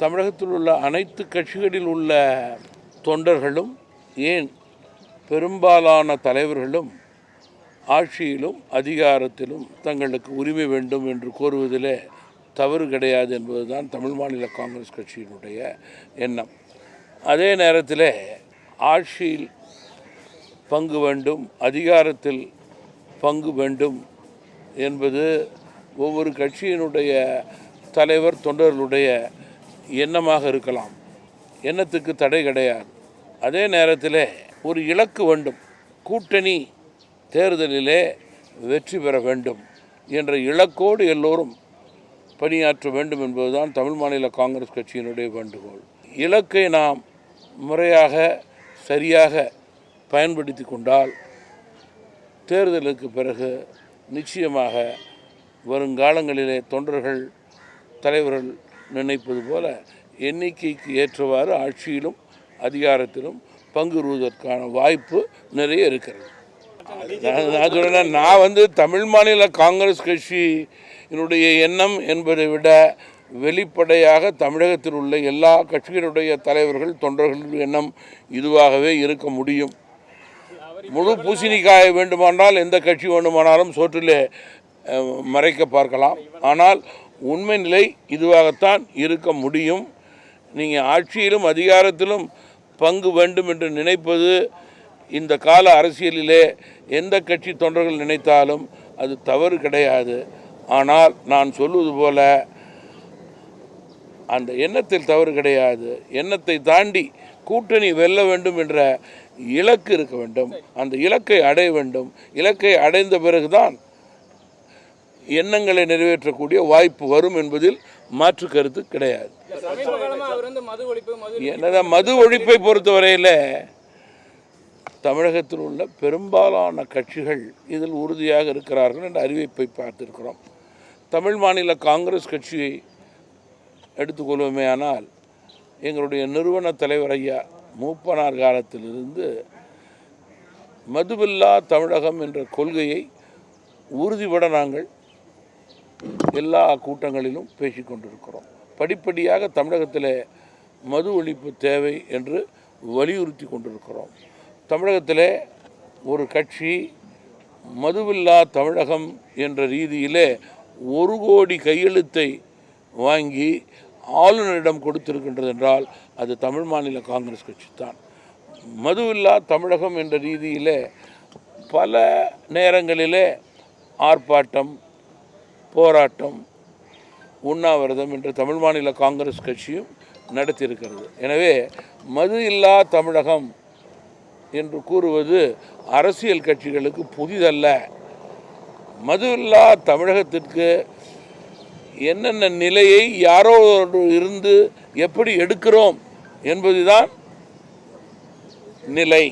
தமிழகத்தில் உள்ள அனைத்து கட்சிகளில் உள்ள தொண்டர்களும் ஏன் பெரும்பாலான தலைவர்களும் ஆட்சியிலும் அதிகாரத்திலும் தங்களுக்கு உரிமை வேண்டும் என்று கோருவதிலே தவறு கிடையாது என்பதுதான் தமிழ் மாநில காங்கிரஸ் கட்சியினுடைய எண்ணம். அதே நேரத்தில் ஆட்சியில் பங்கு வேண்டும், அதிகாரத்தில் பங்கு வேண்டும் என்பது ஒவ்வொரு கட்சியினுடைய தலைவர் தொண்டர்களுடைய எண்ணமாக இருக்கலாம். எண்ணத்துக்கு தடை கிடையாது. அதே நேரத்தில் ஒரு இலக்கு வேண்டும். கூட்டணி தேர்தலிலே வெற்றி பெற வேண்டும் என்ற இலக்கோடு எல்லோரும் பணியாற்ற வேண்டும் என்பதுதான் தமிழ் மாநில காங்கிரஸ் கட்சியினுடைய வேண்டுகோள். இலக்கை நாம் முறையாக சரியாக பயன்படுத்தி கொண்டால் தேர்தலுக்கு பிறகு நிச்சயமாக வருங்காலங்களிலே தொண்டர்கள் தலைவர்கள் நினைப்பது போல எண்ணிக்கைக்கு ஏற்றவாறு ஆட்சியிலும் அதிகாரத்திலும் பங்குறுவதற்கான வாய்ப்பு நிறைய இருக்கிறது. நான் தமிழ் மாநில காங்கிரஸ் கட்சியினுடைய எண்ணம் என்பதை விட வெளிப்படையாக தமிழகத்தில் உள்ள எல்லா கட்சிகளுடைய தலைவர்கள் தொண்டர்கள் எண்ணம் இதுவாகவே இருக்க முடியும். முழு பூசணிக்காய வேண்டுமானால் எந்த கட்சி வேண்டுமானாலும் சோற்றிலே மறைக்க பார்க்கலாம். ஆனால் உண்மை நிலை இதுவாகத்தான் இருக்க முடியும். நீங்கள் ஆட்சியிலும் அதிகாரத்திலும் பங்கு வேண்டும் என்று நினைப்பது இந்த கால அரசியலிலே எந்த கட்சி தொண்டர்கள் நினைத்தாலும் அது தவறு கிடையாது. ஆனால் நான் சொல்வது போல அந்த எண்ணத்தில் தவறு கிடையாது. எண்ணத்தை தாண்டி கூட்டணி வெல்ல வேண்டும் என்ற இலக்கு இருக்க வேண்டும். அந்த இலக்கை அடைய வேண்டும். இலக்கை அடைந்த பிறகுதான் எண்ணங்களை நிறைவேற்றக்கூடிய வாய்ப்பு வரும் என்பதில் மாற்று கருத்து கிடையாது. மது ஒழிப்பை பொறுத்தவரையில் தமிழகத்தில் உள்ள பெரும்பாலான கட்சிகள் இதில் உறுதியாக இருக்கிறார்கள் என்ற அறிவிப்பை பார்த்திருக்கிறோம். தமிழ் மாநில காங்கிரஸ் கட்சியை எடுத்துக்கொள்வோமே ஆனால் எங்களுடைய நிறுவன தலைவர் ஐயா மூப்பனார் காலத்திலிருந்து மதுவில்லா தமிழகம் என்ற கொள்கையை உறுதிபட நாங்கள் எல்லா கூட்டங்களிலும் பேசிக்கொண்டிருக்கிறோம். படிப்படியாக தமிழகத்தில் மது ஒழிப்பு தேவை என்று வலியுறுத்தி கொண்டிருக்கிறோம். தமிழகத்தில் ஒரு கட்சி மதுவில்லா தமிழகம் என்ற ரீதியிலே 1 கோடி கையெழுத்தை வாங்கி ஆளுநரிடம் கொடுத்திருக்கின்றது என்றால் அது தமிழ் மாநில காங்கிரஸ் கட்சி தான். மதுவில்லா தமிழகம் என்ற ரீதியிலே பல நேரங்களிலே ஆர்ப்பாட்டம், போராட்டம், உண்ணாவிரதம் என்று தமிழ் மாநில காங்கிரஸ் கட்சியும் நடத்தியிருக்கிறது. எனவே மது இல்லா தமிழகம் என்று கூறுவது அரசியல் கட்சிகளுக்கு புதிதல்ல. மது இல்லா தமிழகத்திற்கு என்னென்ன நிலையை யாரோ இருந்து எப்படி எடுக்கிறோம் என்பதுதான் நிலை.